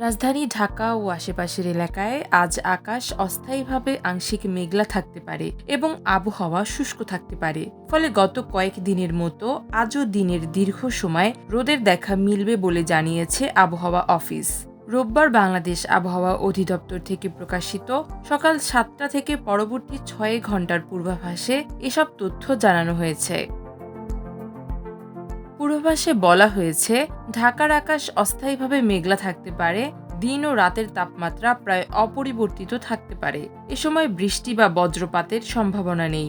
রাজধানী ঢাকা ও আশেপাশের এলাকায় আজ আকাশ অস্থায়ীভাবে আংশিক মেঘলা থাকতে পারে এবং আবহাওয়া শুষ্ক থাকতে পারে। ফলে গত কয়েক দিনের মতো আজও দিনের দীর্ঘ সময় রোদের দেখা মিলবে বলে জানিয়েছে আবহাওয়া অফিস। রোববার বাংলাদেশ আবহাওয়া অধিদপ্তর থেকে প্রকাশিত সকাল 7টা থেকে পরবর্তী 6 ঘন্টার পূর্বাভাসে এসব তথ্য জানানো হয়েছে। পূর্বাভাসে বলা হয়েছে, ঢাকার আকাশ অস্থায়ীভাবে মেঘলা থাকতে পারে, দিন ও রাতের তাপমাত্রা প্রায় অপরিবর্তিত থাকতে পারে। এ সময় বৃষ্টি বা বজ্রপাতের সম্ভাবনা নেই।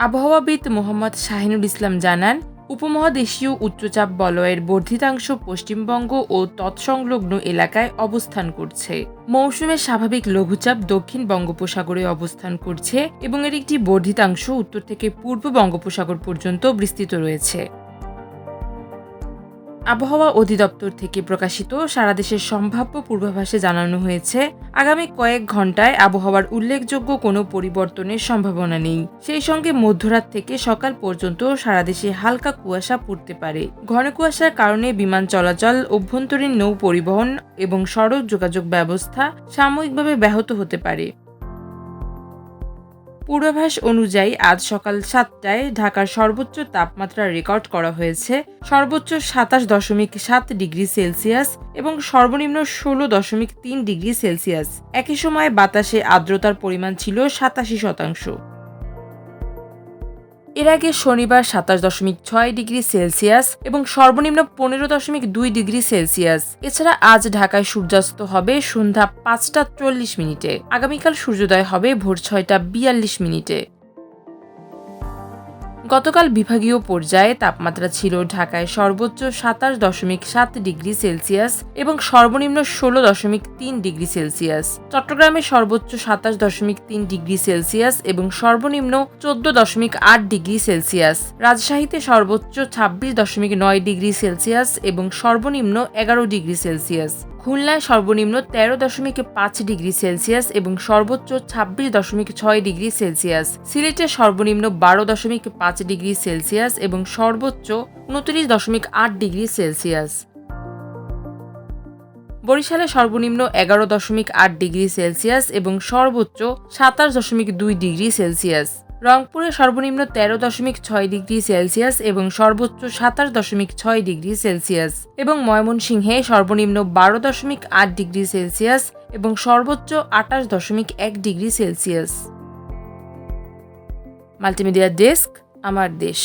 আবহাওয়াবিদ মোহাম্মদ শাহিনুল ইসলাম জানান, উপমহাদেশীয় উচ্চচাপ বলয়ের বর্ধিতাংশ পশ্চিমবঙ্গ ও তৎসংলগ্ন এলাকায় অবস্থান করছে। মৌসুমের স্বাভাবিক লঘুচাপ দক্ষিণ বঙ্গোপসাগরে অবস্থান করছে এবং এর একটি বর্ধিতাংশ উত্তর থেকে পূর্ব বঙ্গোপসাগর পর্যন্ত বিস্তৃত রয়েছে। আবহাওয়া অধিদপ্তর থেকে প্রকাশিত সারা দেশের সম্ভাব্য পূর্বাভাসে জানানো হয়েছে, আগামী কয়েক ঘন্টায় আবহাওয়ার উল্লেখযোগ্য কোনো পরিবর্তনের সম্ভাবনা নেই। সেই সঙ্গে মধ্যরাত থেকে সকাল পর্যন্ত সারা দেশে হালকা কুয়াশা পড়তে পারে। ঘন কুয়াশার কারণে বিমান চলাচল, অভ্যন্তরীণ নৌ পরিবহন এবং সড়ক যোগাযোগ ব্যবস্থা সাময়িকভাবে ব্যাহত হতে পারে। পূর্বাভাস অনুযায়ী আজ সকাল 7টায় ঢাকার সর্বোচ্চ তাপমাত্রা রেকর্ড করা হয়েছে সর্বোচ্চ 27.7 ডিগ্রি সেলসিয়াস এবং সর্বনিম্ন 16.3 ডিগ্রি সেলসিয়াস। একই সময় বাতাসে আর্দ্রতার পরিমাণ ছিল 87%। এর আগে শনিবার 27.6 ডিগ্রি সেলসিয়াস এবং সর্বনিম্ন 15.2 ডিগ্রি সেলসিয়াস। এছাড়া আজ ঢাকায় সূর্যাস্ত হবে সন্ধ্যা 5টা 40 মিনিটে। আগামীকাল সূর্যোদয় হবে ভোর 6টা 42 মিনিটে। গতকাল বিভাগীয় পর্যায়ে তাপমাত্রা ছিল ঢাকায় সর্বোচ্চ 27.7 ডিগ্রি সেলসিয়াস এবং সর্বনিম্ন 16.3 ডিগ্রি সেলসিয়াস। চট্টগ্রামে সর্বোচ্চ 27.3 ডিগ্রি সেলসিয়াস এবং সর্বনিম্ন 14.8 ডিগ্রি সেলসিয়াস। রাজশাহীতে সর্বোচ্চ 26.9 ডিগ্রি সেলসিয়াস এবং সর্বনিম্ন 11 ডিগ্রি সেলসিয়াস। খুলনায় সর্বনিম্ন 13.5 ডিগ্রি সেলসিয়াস এবং সর্বোচ্চ 26.6 ডিগ্রি সেলসিয়াস। সিলেটে সর্বনিম্ন 12.5 ডিগ্রি সেলসিয়াস এবং সর্বোচ্চ 29.8 ডিগ্রি সেলসিয়াস। বরিশালে সর্বনিম্ন 11.8 ডিগ্রি সেলসিয়াস এবং সর্বোচ্চ 27.2 ডিগ্রি সেলসিয়াস। রংপুরে সর্বনিম্ন 13.6 ডিগ্রি সেলসিয়াস এবং সর্বোচ্চ 27.6 ডিগ্রি সেলসিয়াস এবং ময়মনসিংহে সর্বনিম্ন 12.8 ডিগ্রি সেলসিয়াস এবং সর্বোচ্চ 28.1 ডিগ্রি সেলসিয়াস। মাল্টিমিডিয়া ডেস্ক, আমার দেশ।